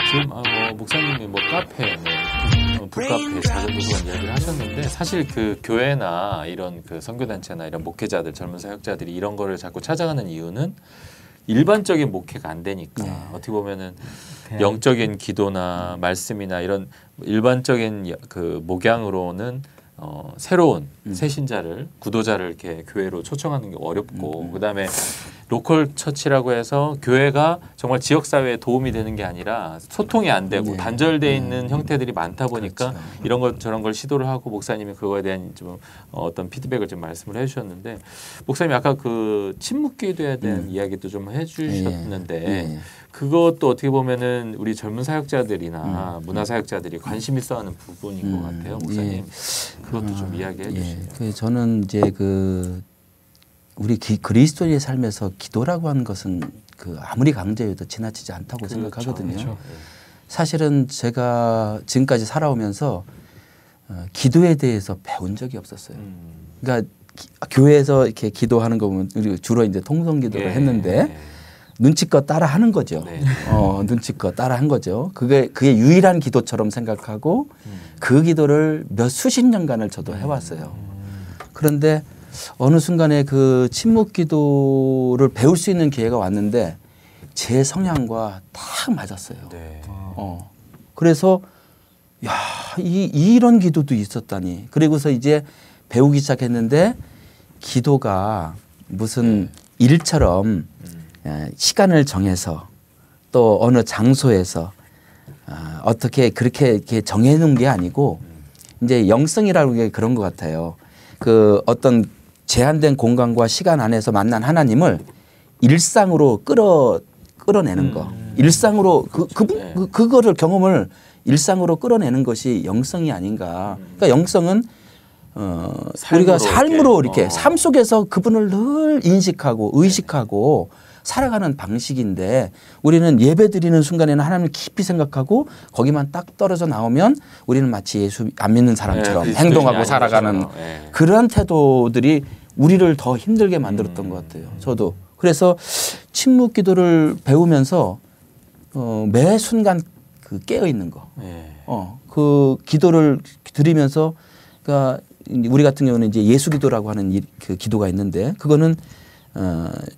지금 목사님이 뭐 카페, 북카페, 작은 도서관 이야기를 하셨는데 사실 그 교회나 이런 그 선교단체나 이런 목회자들, 젊은 사역자들이 이런 거를 자꾸 찾아가는 이유는 일반적인 목회가 안 되니까 어떻게 보면은 영적인 기도나 말씀이나 이런 일반적인 그 목양으로는 새로운 새 신자를 구도자를 이렇게 교회로 초청하는 게 어렵고 그다음에 로컬 처치라고 해서 교회가 정말 지역 사회에 도움이 되는 게 아니라 소통이 안 되고 단절되어 있는 형태들이 많다 보니까 그렇죠. 이런 것 저런 걸 시도를 하고 목사님이 그거에 대한 좀 어떤 피드백을 좀 말씀을 해주셨는데 목사님 아까 그 침묵기도에 대한 이야기도 좀 해주셨는데 그것도 어떻게 보면은 우리 젊은 사역자들이나 문화 사역자들이 관심 있어하는 부분인 것 같아요, 목사님. 그것도 좀 이야기해 주시죠. 저는 이제 그 우리 그리스도인의 삶에서 기도라고 하는 것은 그 아무리 강조해도 지나치지 않다고 생각하거든요. 그렇죠. 사실은 제가 지금까지 살아오면서 기도에 대해서 배운 적이 없었어요. 그러니까 교회에서 이렇게 기도하는 거 보면 우리 주로 이제 통성 기도를 했는데 눈치껏 따라 하는 거죠. 눈치껏 따라 한 거죠. 그게 유일한 기도처럼 생각하고 그 기도를 몇 수십 년간을 저도 해왔어요. 그런데 어느 순간에 그 침묵 기도를 배울 수 있는 기회가 왔는데 제 성향과 딱 맞았어요. 그래서 야, 이런 기도도 있었다니. 그리고서 이제 배우기 시작했는데 기도가 무슨 일처럼 시간을 정해서 또 어느 장소에서 어떻게 그렇게 이렇게 정해놓은 게 아니고 이제 영성이라는 게 그런 것 같아요. 그 어떤 제한된 공간과 시간 안에서 만난 하나님을 일상으로 끌어내는 거. 일상으로 그거를 경험을 일상으로 끌어내는 것이 영성이 아닌가. 그러니까 영성은 우리가 삶으로 이렇게 삶 속에서 그분을 늘 인식하고 의식하고 살아가는 방식인데 우리는 예배 드리는 순간에는 하나님을 깊이 생각하고 거기만 딱 떨어져 나오면 우리는 마치 예수 안 믿는 사람처럼 행동하고 살아가는 그러한 태도들이 우리를 더 힘들게 만들었던 것 같아요. 저도. 그래서 침묵 기도를 배우면서 매 순간 그 깨어 있는 거. 그 기도를 드리면서 그러니까 우리 같은 경우는 이제 예수 기도라고 하는 그 기도가 있는데 그거는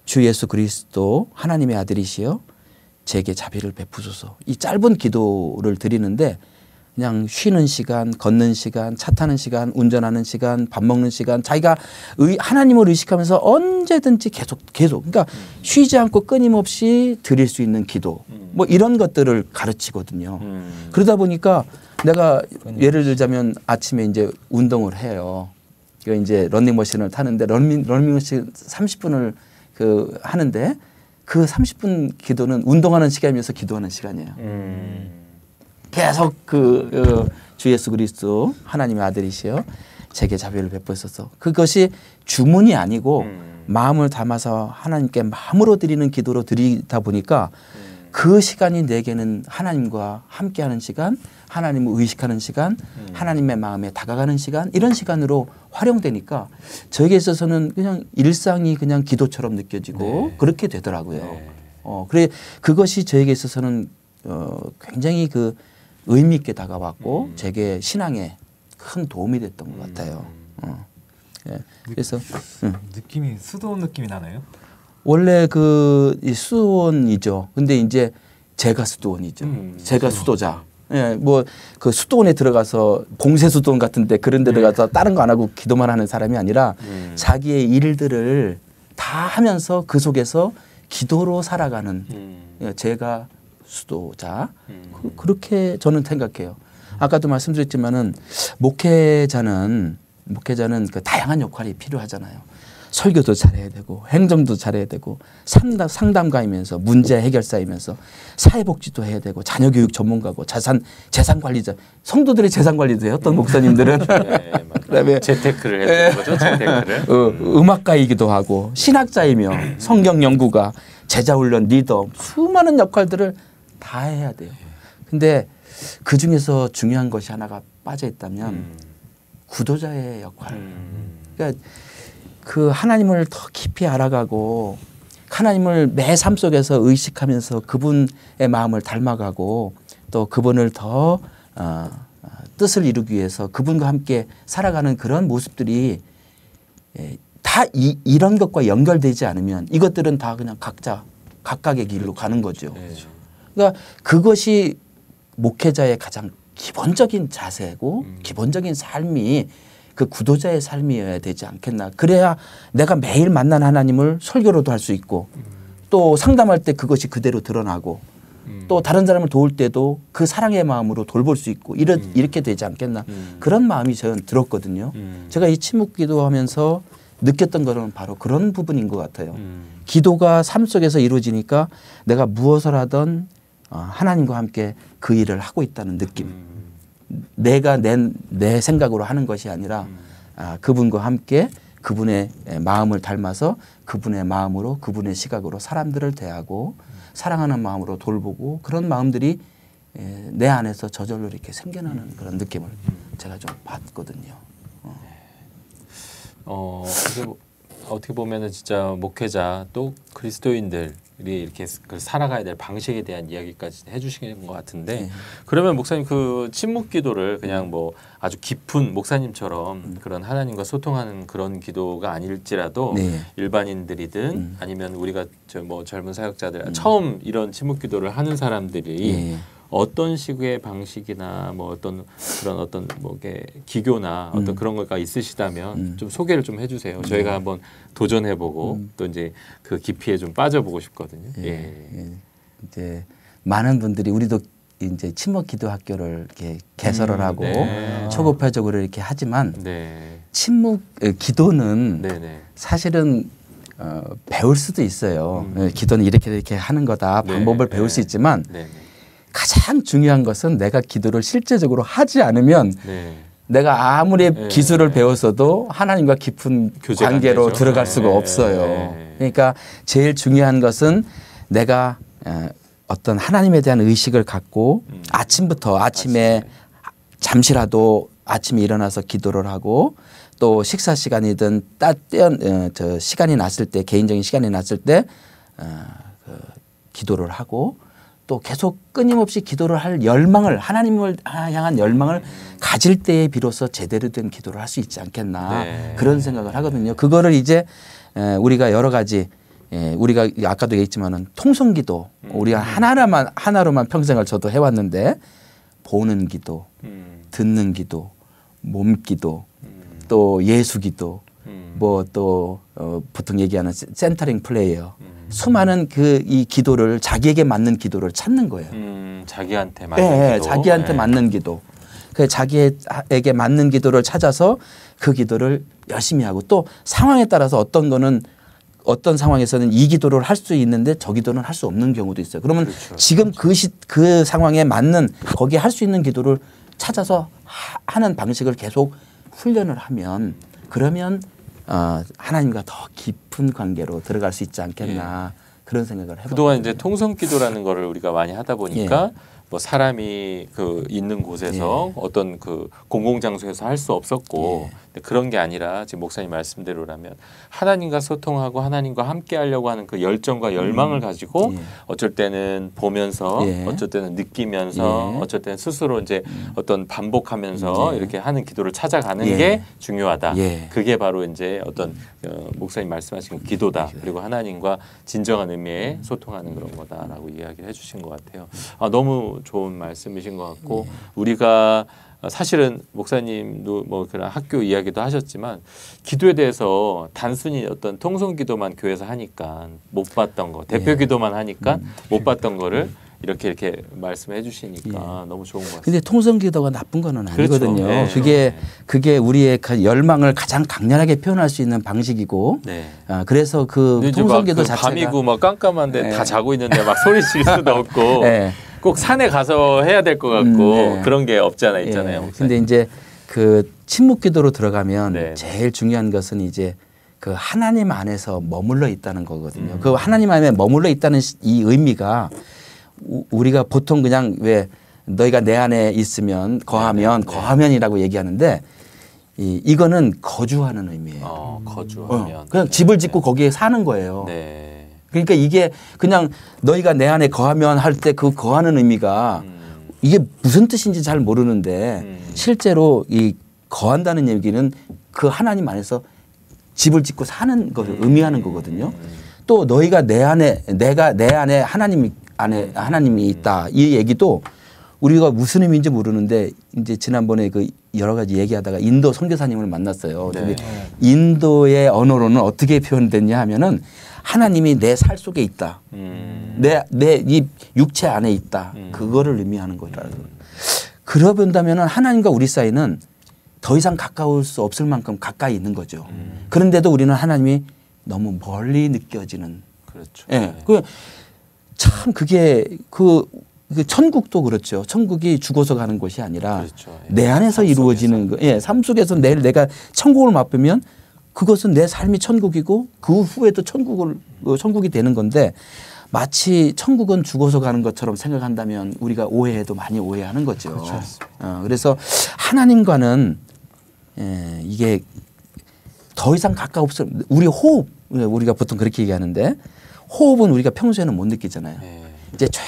주 예수 그리스도 하나님의 아들이시여 제게 자비를 베푸소서. 이 짧은 기도를 드리는데 그냥 쉬는 시간, 걷는 시간, 차 타는 시간, 운전하는 시간, 밥 먹는 시간 자기가 하나님을 의식하면서 언제든지 계속 그러니까 쉬지 않고 끊임없이 드릴 수 있는 기도 뭐 이런 것들을 가르치거든요. 그러다 보니까 내가 예를 들자면 아침에 이제 운동을 해요. 이제 러닝머신을 타는데 러닝머신 30분을 그 하는데 그 30분 기도는 운동하는 시간이면서 기도하는 시간이에요. 계속 주 예수 그리스도 하나님의 아들이시여 제게 자비를 베푸소서. 그것이 주문이 아니고 마음을 담아서 하나님께 마음으로 드리는 기도로 드리다 보니까 그 시간이 내게는 하나님과 함께하는 시간, 하나님을 의식하는 시간, 하나님의 마음에 다가가는 시간 이런 시간으로 활용되니까 저에게 있어서는 그냥 일상이 그냥 기도처럼 느껴지고 그렇게 되더라고요. 그래 그것이 저에게 있어서는 굉장히 그 의미 있게 다가왔고 제게 신앙에 큰 도움이 됐던 것 같아요. 그래서 느낌이 수도원 느낌이 나나요? 원래 그 수도원이죠. 근데 이제 제가 수도원이죠. 제가 수도자. 예, 뭐 그 수도원에 들어가서 공세 수도원 같은데 그런 데 들어가서 다른 거 안 하고 기도만 하는 사람이 아니라 자기의 일들을 다 하면서 그 속에서 기도로 살아가는 제가 수도자. 그렇게 저는 생각해요. 아까도 말씀드렸지만은 목회자는 그 다양한 역할이 필요하잖아요. 설교도 잘해야 되고 행정도 잘해야 되고 상담가이면서 문제 해결사이면서 사회복지도 해야 되고 자녀교육 전문가고 재산관리자 성도들의 재산관리도 해요. 어떤 목사님들은 그다음에 재테크를 해야 되는 거죠. 재테크를. 음악가이기도 하고 신학자이며 성경 연구가 제자훈련 리더 수많은 역할들을 다 해야 돼요. 근데 그중에서 중요한 것이 하나가 빠져 있다면 구도자의 역할. 그러니까 그 하나님을 더 깊이 알아가고 하나님을 매 삶 속에서 의식하면서 그분의 마음을 닮아가고 또 그분을 더 뜻을 이루기 위해서 그분과 함께 살아가는 그런 모습들이 다 이런 것과 연결되지 않으면 이것들은 다 그냥 각자 각각의 길로 가는 거죠. 그러니까 그것이 목회자의 가장 기본적인 자세고 기본적인 삶이 그 구도자의 삶이어야 되지 않겠나. 그래야 내가 매일 만난 하나님을 설교로도 할 수 있고 또 상담할 때 그것이 그대로 드러나고 또 다른 사람을 도울 때도 그 사랑의 마음으로 돌볼 수 있고 이렇게 되지 않겠나. 그런 마음이 저는 들었거든요. 제가 이 침묵 기도하면서 느꼈던 것은 바로 그런 부분인 것 같아요. 기도가 삶 속에서 이루어지니까 내가 무엇을 하든 하나님과 함께 그 일을 하고 있다는 느낌. 내가 내 생각으로 하는 것이 아니라 그분과 함께 그분의 마음을 닮아서 그분의 마음으로 그분의 시각으로 사람들을 대하고 사랑하는 마음으로 돌보고 그런 마음들이 내 안에서 저절로 이렇게 생겨나는 그런 느낌을 제가 좀 봤거든요. 어떻게 보면은 진짜 목회자 또 그리스도인들이 이렇게 살아가야 될 방식에 대한 이야기까지 해주시는 것 같은데 그러면 목사님 그 침묵 기도를 그냥 뭐 아주 깊은 목사님처럼 그런 하나님과 소통하는 그런 기도가 아닐지라도 일반인들이든 아니면 우리가 뭐 젊은 사역자들 처음 이런 침묵 기도를 하는 사람들이 어떤 식의 방식이나 뭐 어떤 뭐 기교나 어떤 그런 거가 있으시다면 좀 소개를 좀 해주세요. 저희가 한번 도전해보고 또 이제 그 깊이에 좀 빠져보고 싶거든요. 이제 많은 분들이 우리도 이제 침묵 기도 학교를 이렇게 개설을 하고 초급화적으로 이렇게 하지만 침묵 기도는 사실은 배울 수도 있어요. 기도는 이렇게 하는 거다. 방법을 배울 수 있지만. 가장 중요한 것은 내가 기도를 실제적으로 하지 않으면 내가 아무리 기술을 배웠어도 하나님과 깊은 관계로 들어갈 수가 없어요. 그러니까 제일 중요한 것은 내가 어떤 하나님에 대한 의식을 갖고 아침에 잠시라도 아침에 일어나서 기도를 하고 또 식사 시간이든 시간이 났을 때 개인적인 시간이 났을 때 기도를 하고 또 계속 끊임없이 기도를 할 열망을 하나님을 향한 열망을 가질 때에 비로소 제대로 된 기도를 할 수 있지 않겠나 그런 생각을 하거든요. 그거를 이제 우리가 여러 가지 우리가 아까도 얘기했지만은 통성기도 우리가 하나로만 평생을 저도 해왔는데 보는 기도, 듣는 기도, 몸기도, 또 예수기도, 뭐 또 보통 얘기하는 센터링 플레이어. 수많은 이 기도를 자기에게 맞는 기도를 찾는 거예요. 자기한테 맞는 기도. 자기한테 맞는 기도. 그 자기에게 맞는 기도를 찾아서 그 기도를 열심히 하고 또 상황에 따라서 어떤 상황에서는 이 기도를 할 수 있는데 저 기도는 할 수 없는 경우도 있어요. 그러면 지금 그 상황에 맞는 거기에 할 수 있는 기도를 찾아서 하는 방식을 계속 훈련을 하면 그러면 하나님과 더 깊은 관계로 들어갈 수 있지 않겠나 그런 생각을 해봤거든요. 그동안 이제 통성기도라는 거를 우리가 많이 하다 보니까 뭐 사람이 있는 곳에서 어떤 공공장소에서 할 수 없었고 근데 그런 게 아니라 지금 목사님 말씀대로라면 하나님과 소통하고 하나님과 함께 하려고 하는 그 열정과 열망을 가지고 어쩔 때는 보면서 어쩔 때는 느끼면서 어쩔 때는 스스로 이제 어떤 반복하면서 이렇게 하는 기도를 찾아가는 게 중요하다. 그게 바로 이제 어떤 목사님 말씀하신 기도다. 그리고 하나님과 진정한 의미의 소통하는 그런 거다라고 이야기를 해주신 것 같아요. 너무 좋은 말씀이신 것 같고 우리가 사실은 목사님도 뭐 그런 학교 이야기도 하셨지만 기도에 대해서 단순히 어떤 통성기도만 교회에서 하니까 못 봤던 거 대표기도만 하니까 못 봤던 거를 이렇게 말씀해 주시니까 너무 좋은 것 같습니다. 근데 통성기도가 나쁜 거는 아니거든요. 그렇죠. 그게 우리의 열망을 가장 강렬하게 표현할 수 있는 방식이고 그래서 그 통성기도 자체가 밤이고 막 깜깜한데 다 자고 있는데 막 소리 칠 수도 없고 꼭 산에 가서 해야 될 것 같고 그런 게 있잖아요. 근데 이제 그 침묵기도로 들어가면 제일 중요한 것은 이제 그 하나님 안에서 머물러 있다는 거거든요. 그 하나님 안에 머물러 있다는 이 의미가 우리가 보통 그냥 왜 너희가 내 안에 있으면 거하면이라고 얘기하는데 이거는 거주하는 의미예요. 거주하면 그냥 집을 짓고 거기에 사는 거예요. 그러니까 이게 그냥 너희가 내 안에 거하면 할 때 그 거하는 의미가 이게 무슨 뜻인지 잘 모르는데 실제로 이 거한다는 얘기는 그 하나님 안에서 집을 짓고 사는 것을 의미하는 거거든요. 또 너희가 내 안에 내가 내 안에 하나님이 있다. 이 얘기도 우리가 무슨 의미인지 모르는데 이제 지난번에 그 여러 가지 얘기하다가 인도 선교사님을 만났어요. 네. 인도의 언어로는 어떻게 표현됐냐 하면은 하나님이 내 살 속에 있다. 내 이 육체 안에 있다. 그거를 의미하는 거라서. 그러본다면은 하나님과 우리 사이는 더 이상 가까울 수 없을 만큼 가까이 있는 거죠. 그런데도 우리는 하나님이 너무 멀리 느껴지는. 그렇죠. 예. 네. 참 그게 그 천국도 그렇죠. 천국이 죽어서 가는 곳이 아니라 그렇죠. 예. 내 안에서 이루어지는 거. 예. 삶 속에서 내일 내가 천국을 맛보면 그것은 내 삶이 천국이고 그 후에도 천국이 되는 건데 마치 천국은 죽어서 가는 것처럼 생각한다면 우리가 오해해도 많이 오해하는 거죠. 그렇죠. 그래서 하나님과는 이게 더 이상 가까웠어. 우리 호흡 우리가 보통 그렇게 얘기하는데 호흡은 우리가 평소에는 못 느끼잖아요. 네. 이제 쫙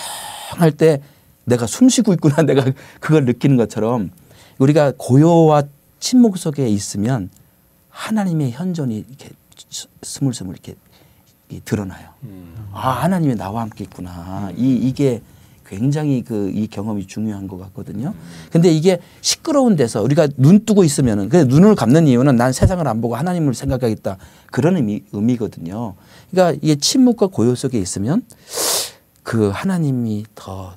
할 때 내가 숨 쉬고 있구나 내가 그걸 느끼는 것처럼 우리가 고요와 침묵 속에 있으면 하나님의 현존이 이렇게 스물스물 이렇게 드러나요. 아 하나님이 나와 함께 있구나. 이게 굉장히 이 경험이 중요한 것 같거든요. 근데 이게 시끄러운 데서 우리가 눈 뜨고 있으면은 눈을 감는 이유는 난 세상을 안 보고 하나님을 생각하겠다 그런 의미거든요. 그러니까 이게 침묵과 고요 속에 있으면 그 하나님이 더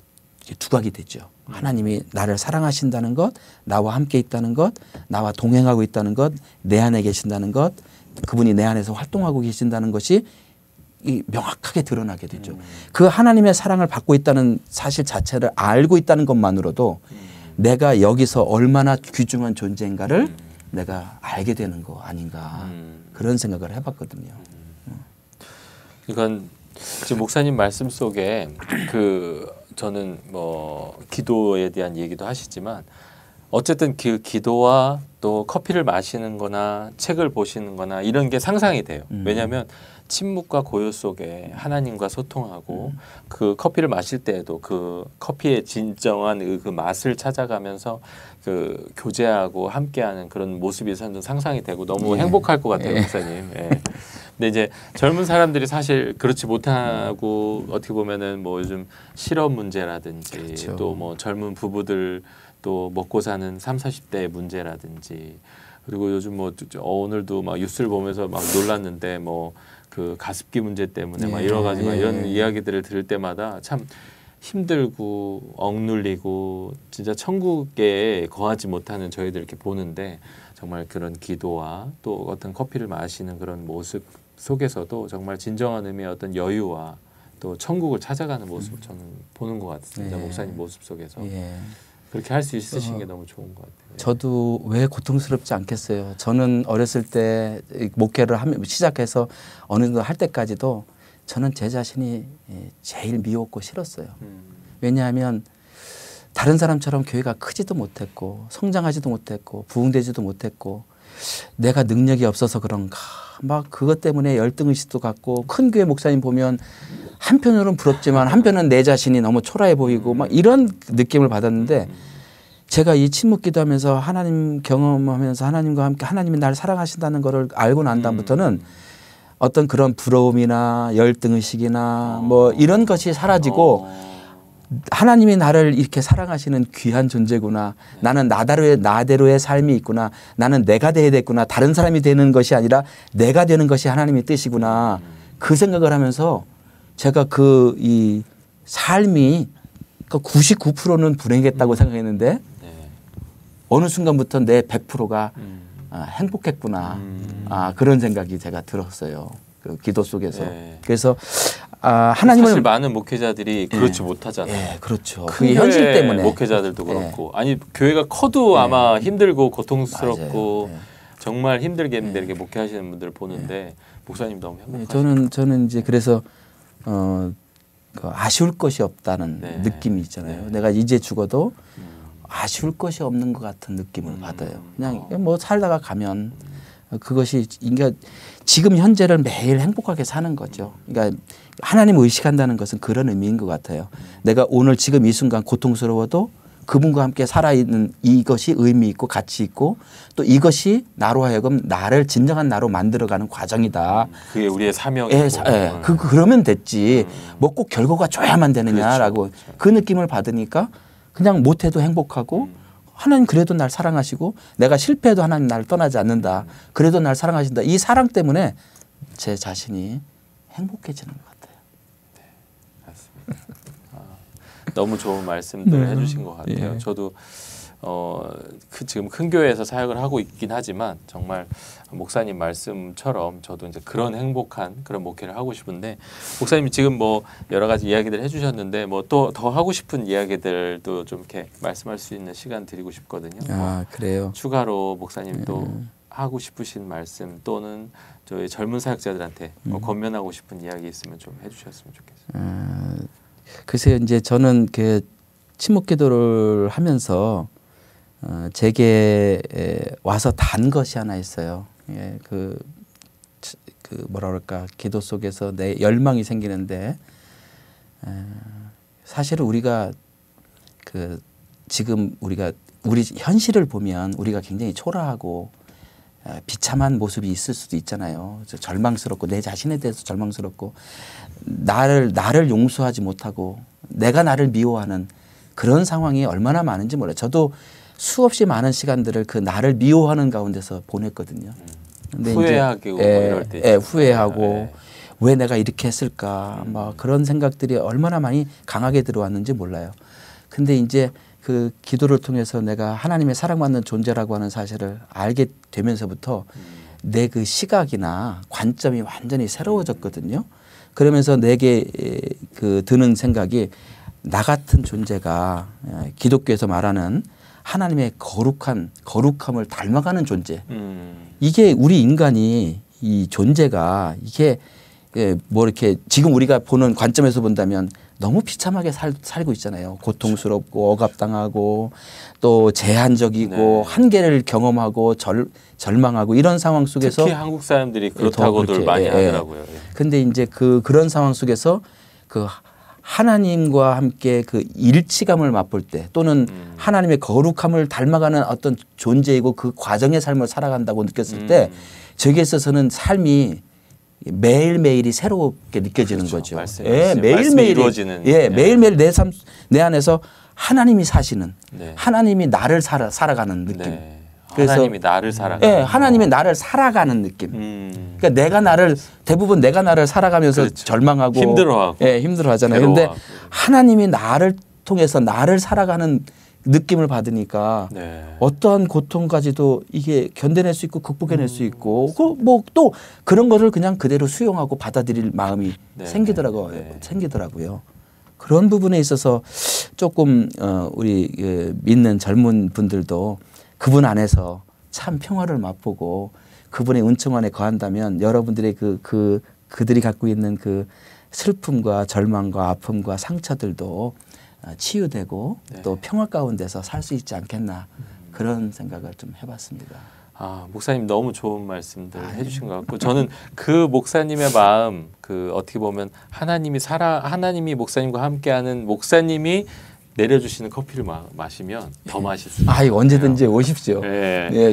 두각이 되죠. 하나님이 나를 사랑하신다는 것, 나와 함께 있다는 것, 나와 동행하고 있다는 것, 내 안에 계신다는 것, 그분이 내 안에서 활동하고 계신다는 것이 명확하게 드러나게 되죠. 그 하나님의 사랑을 받고 있다는 사실 자체를 알고 있다는 것만으로도 내가 여기서 얼마나 귀중한 존재인가를 내가 알게 되는 거 아닌가 그런 생각을 해봤거든요. 이건 지금 목사님 말씀 속에 저는 뭐 기도에 대한 얘기도 하시지만 어쨌든 그 기도와 또 커피를 마시는 거나 책을 보시는 거나 이런 게 상상이 돼요. 왜냐하면 침묵과 고요 속에 하나님과 소통하고 그 커피를 마실 때에도 그 커피의 진정한 그 맛을 찾아가면서 그 교제하고 함께하는 그런 모습이 저는 상상이 되고 너무 행복할 것 같아요, 목사님. 예. 근데 이제 젊은 사람들이 사실 그렇지 못하고 어떻게 보면은 뭐 요즘 실업 문제라든지 그렇죠. 또 뭐 젊은 부부들 또 먹고 사는 30, 40대의 문제라든지 그리고 요즘 뭐 오늘도 막 뉴스를 보면서 막 놀랐는데 뭐 그 가습기 문제 때문에 막 여러 가지 막 이런 이야기들을 들을 때마다 참 힘들고 억눌리고 진짜 천국에 거하지 못하는 저희들 이렇게 보는데 정말 그런 기도와 또 어떤 커피를 마시는 그런 모습 속에서도 정말 진정한 의미의 어떤 여유와 또 천국을 찾아가는 모습을 저는 보는 것 같습니다. 목사님 모습 속에서 그렇게 할 수 있으신 게 너무 좋은 것 같아요. 저도 왜 고통스럽지 않겠어요. 저는 어렸을 때 목회를 시작해서 어느 정도 할 때까지도 저는 제 자신이 제일 미웠고 싫었어요. 왜냐하면 다른 사람처럼 교회가 크지도 못했고 성장하지도 못했고 부흥되지도 못했고 내가 능력이 없어서 그런가 막 그것 때문에 열등의식도 갖고 큰 교회 목사님 보면 한편으로는 부럽지만 한편은 내 자신이 너무 초라해 보이고 막 이런 느낌을 받았는데 제가 이 침묵 기도하면서 하나님 경험하면서 하나님과 함께 하나님이 나를 사랑하신다는 거를 알고 난 다음부터는 어떤 그런 부러움이나 열등의식이나 뭐 이런 것이 사라지고 하나님이 나를 이렇게 사랑하시는 귀한 존재구나. 나는 나대로의 삶이 있구나. 나는 내가 돼야 됐구나. 다른 사람이 되는 것이 아니라 내가 되는 것이 하나님의 뜻이구나. 그 생각을 하면서 제가 이 삶이 99%는 불행했다고 생각했는데 어느 순간부터 내 100%가 행복했구나. 그런 생각이 제가 들었어요. 그 기도 속에서. 그래서 하나님을 사실 많은 목회자들이 그렇지 못하잖아요. 그렇죠. 그 현실 때문에 목회자들도 그렇고 아니 교회가 커도 아마 힘들고 고통스럽고 정말 힘들게 이렇게 목회하시는 분들을 보는데 목사님 너무 행복하시죠. 저는 이제 그래서 아쉬울 것이 없다는 느낌이 있잖아요. 내가 이제 죽어도 아쉬울 것이 없는 것 같은 느낌을 받아요. 그냥 뭐 살다가 가면 그것이 그러니까 지금 현재를 매일 행복하게 사는 거죠. 그러니까 하나님 의식한다는 것은 그런 의미인 것 같아요. 내가 오늘 지금 이 순간 고통스러워도 그분과 함께 살아있는 이것이 의미 있고 가치 있고 또 이것이 나로 하여금 나를 진정한 나로 만들어가는 과정이다. 그게 우리의 사명이고. 그러면 됐지. 뭐 꼭 결과가 좋아야만 되느냐라고 그렇죠. 그 느낌을 받으니까 그냥 못해도 행복하고 하나님 그래도 날 사랑하시고 내가 실패해도 하나님 나를 떠나지 않는다. 그래도 날 사랑하신다. 이 사랑 때문에 제 자신이 행복해지는 것 같아요. 네, 맞습니다. 너무 좋은 말씀들을 해주신 것 같아요. 예. 저도 지금 큰 교회에서 사역을 하고 있긴 하지만 정말 목사님 말씀처럼 저도 이제 그런 행복한 그런 목회를 하고 싶은데 목사님이 지금 뭐 여러 가지 이야기들 해주셨는데 뭐 또 더 하고 싶은 이야기들도 좀 이렇게 말씀할 수 있는 시간 드리고 싶거든요. 아 그래요. 추가로 목사님 또 하고 싶으신 말씀 또는 저희 젊은 사역자들한테 권면하고 싶은 이야기 있으면 좀 해주셨으면 좋겠어요. 글쎄요, 이제 저는 그 침묵기도를 하면서 제게 와서 단 것이 하나 있어요. 예, 그 뭐라 그럴까 기도 속에서 내 열망이 생기는데 사실은 우리가 그 지금 우리 현실을 보면 우리가 굉장히 초라하고 비참한 모습이 있을 수도 있잖아요. 절망스럽고 내 자신에 대해서 절망스럽고 나를 용서하지 못하고 내가 나를 미워하는 그런 상황이 얼마나 많은지 몰라요. 저도 수없이 많은 시간들을 그 나를 미워하는 가운데서 보냈거든요. 근데 후회하고 이럴 때 후회하고 왜 내가 이렇게 했을까 막 그런 생각들이 얼마나 많이 강하게 들어왔는지 몰라요. 근데 이제 그 기도를 통해서 내가 하나님의 사랑받는 존재라고 하는 사실을 알게 되면서부터 내 그 시각이나 관점이 완전히 새로워졌거든요. 그러면서 내게 그 드는 생각이 나 같은 존재가 기독교에서 말하는 하나님의 거룩함을 닮아가는 존재. 이게 우리 인간이 이 존재가 이게 뭐 이렇게 지금 우리가 보는 관점에서 본다면 너무 비참하게 살고 있잖아요. 고통스럽고 억압당하고 또 제한적이고 한계를 경험하고 절망하고 이런 상황 속에서 특히 한국 사람들이 그렇다고들 많이 하더라고요. 근데 이제 그런 상황 속에서 그 하나님과 함께 그 일치감을 맛볼 때 또는 하나님의 거룩함을 닮아가는 어떤 존재이고 그 과정의 삶을 살아간다고 느꼈을 때 저기에 있어서는 삶이 매일매일이 새롭게 느껴지는 거죠. 매일매일 이루어지는 매일매일 내 안에서 하나님이 사시는 하나님이 나를 살아가는 느낌. 네. 하나님이 나를 살아가는. 네, 하나님이 나를 살아가는 느낌. 그러니까 대부분 내가 나를 살아가면서 그렇죠. 절망하고 힘들어하고. 힘들어하잖아요. 그런데 하나님이 나를 통해서 나를 살아가는 느낌을 받으니까 어떠한 고통까지도 이게 견뎌낼 수 있고 극복해낼 수 있고 뭐 또 그런 거를 그냥 그대로 수용하고 받아들일 마음이 생기더라고요. 그런 부분에 있어서 조금 우리 믿는 젊은 분들도 그분 안에서 참 평화를 맛보고 그분의 은총 안에 거한다면 여러분들의 그들이 갖고 있는 그 슬픔과 절망과 아픔과 상처들도 치유되고 또 평화 가운데서 살 수 있지 않겠나 그런 생각을 좀 해봤습니다. 목사님 너무 좋은 말씀들 해주신 것 같고 저는 그 목사님의 마음 어떻게 보면 하나님이 목사님과 함께하는 목사님이 내려주시는 커피를 마시면 더 맛있어요. 언제든지 오십시오.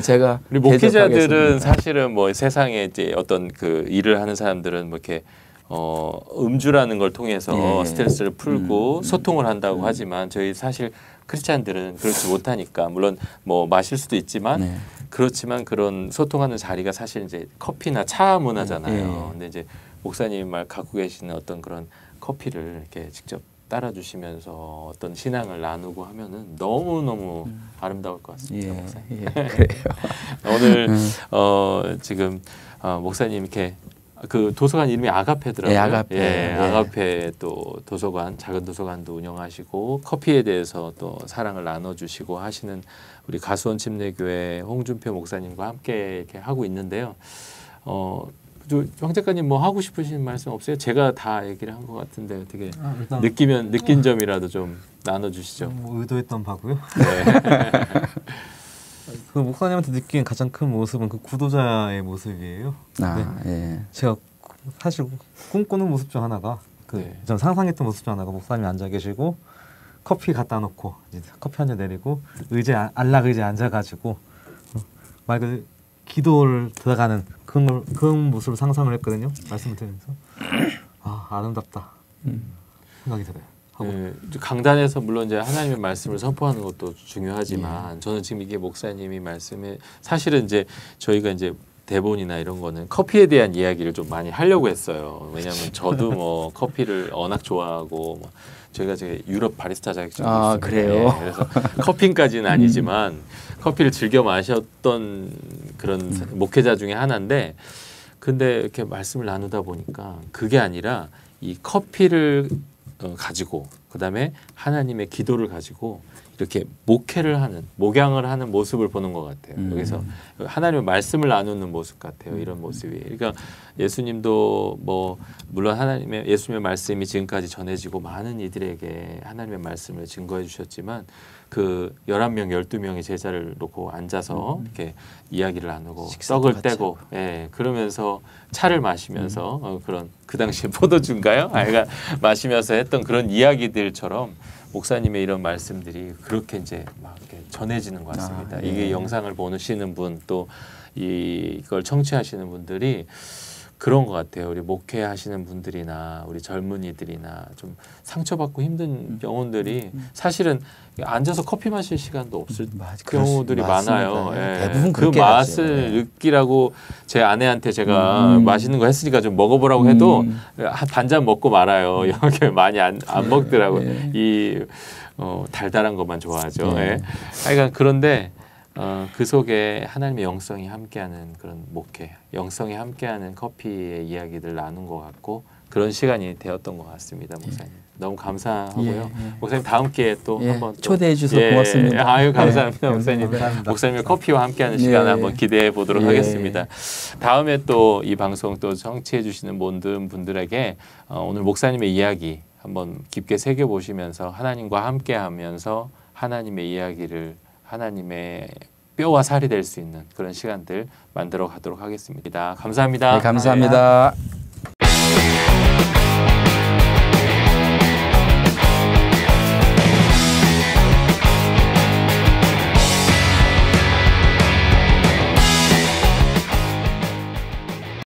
제가 우리 목회자들은 사실은 뭐 세상에 이제 어떤 그 일을 하는 사람들은 뭐 이렇게 음주라는 걸 통해서 스트레스를 풀고 소통을 한다고 하지만 저희 사실 크리스찬들은 그렇지 못하니까 물론 뭐 마실 수도 있지만 그렇지만 그런 소통하는 자리가 사실 이제 커피나 차 문화잖아요. 근데 이제 목사님 말 갖고 계시는 어떤 그런 커피를 이렇게 직접 따라주시면서 어떤 신앙을 나누고 하면은 너무너무 아름다울 것 같습니다. 목사님. 그래요. 오늘 지금 목사님 이렇게 그 도서관 이름이 아가페더라고요. 아가페 또 도서관, 작은 도서관도 운영하시고 커피에 대해서 또 사랑을 나눠주시고 하시는 우리 가수원 침례교회 홍준표 목사님과 함께 이렇게 하고 있는데요. 황 작가님 뭐 하고 싶으신 말씀 없어요? 제가 다 얘기를 한 것 같은데 어떻게 느낀 점이라도 좀 나눠주시죠. 뭐 의도했던 바고요. 네. 그 목사님한테 느낀 가장 큰 모습은 그 구도자의 모습이에요. 제가 사실 꿈꾸는 모습 중 하나가 전 상상했던 모습 중 하나가 목사님이 앉아 계시고 커피 갖다 놓고 이제 커피 한 잔 내리고 안락 의자에 앉아가지고 말 그대로 기도를 들어가는 그런 모습을 상상을 했거든요. 말씀을 들으면서 아름답다 생각이 들어요. 강단에서 물론 이제 하나님의 말씀을 선포하는 것도 중요하지만 저는 지금 이게 목사님이 말씀에 사실은 이제 저희가 이제 대본이나 이런 거는 커피에 대한 이야기를 좀 많이 하려고 했어요. 왜냐하면 저도 뭐 커피를 워낙 좋아하고 저희가 유럽 바리스타 자격증이 있습니다. 그래요? 그래서 커피까지는 아니지만 커피를 즐겨 마셨던 그런 목회자 중에 하나인데 근데 이렇게 말씀을 나누다 보니까 그게 아니라 이 커피를 가지고 그다음에 하나님의 기도를 가지고 이렇게 목양을 하는 모습을 보는 것 같아요. 여기서 하나님의 말씀을 나누는 모습 같아요. 이런 모습이. 그러니까 예수님도 뭐 물론 예수님의 말씀이 지금까지 전해지고 많은 이들에게 하나님의 말씀을 증거해 주셨지만 그 11명, 12명의 제자를 놓고 앉아서 이렇게 이야기를 나누고 떡을 떼고 그러면서 차를 마시면서 그런 그 당시에 포도주인가요? 마시면서 했던 그런 이야기들처럼 목사님의 이런 말씀들이 그렇게 이제 막 이렇게 전해지는 것 같습니다. 이게 영상을 보시는 분 또 이걸 청취하시는 분들이 그런 것 같아요. 우리 목회하시는 분들이나 우리 젊은이들이나 좀 상처받고 힘든 영혼들이 사실은 앉아서 커피 마실 시간도 없을 경우들이 많아요. 대부분 그 맛을 느끼라고 제 아내한테 제가 맛있는 거 했으니까 좀 먹어보라고 해도 한 반잔 먹고 말아요. 이렇게 많이 안 먹더라고요. 달달한 것만 좋아하죠. 하여간 그런데 그 속에 하나님의 영성이 함께하는 그런 목회, 영성이 함께하는 커피의 이야기들 나눈 것 같고 그런 시간이 되었던 것 같습니다, 목사님. 너무 감사하고요. 목사님 다음 기회에 또 한번 초대해 주셔서 고맙습니다. 아유 감사합니다, 목사님. 목사님의 커피와 함께하는 시간을 한번 기대해 보도록 하겠습니다. 다음에 또 이 방송 또 청취해 주시는 모든 분들에게 오늘 목사님의 이야기 한번 깊게 새겨 보시면서 하나님과 함께하면서 하나님의 이야기를 하나님의 뼈와 살이 될 수 있는 그런 시간들 만들어 가도록 하겠습니다. 감사합니다. 감사합니다.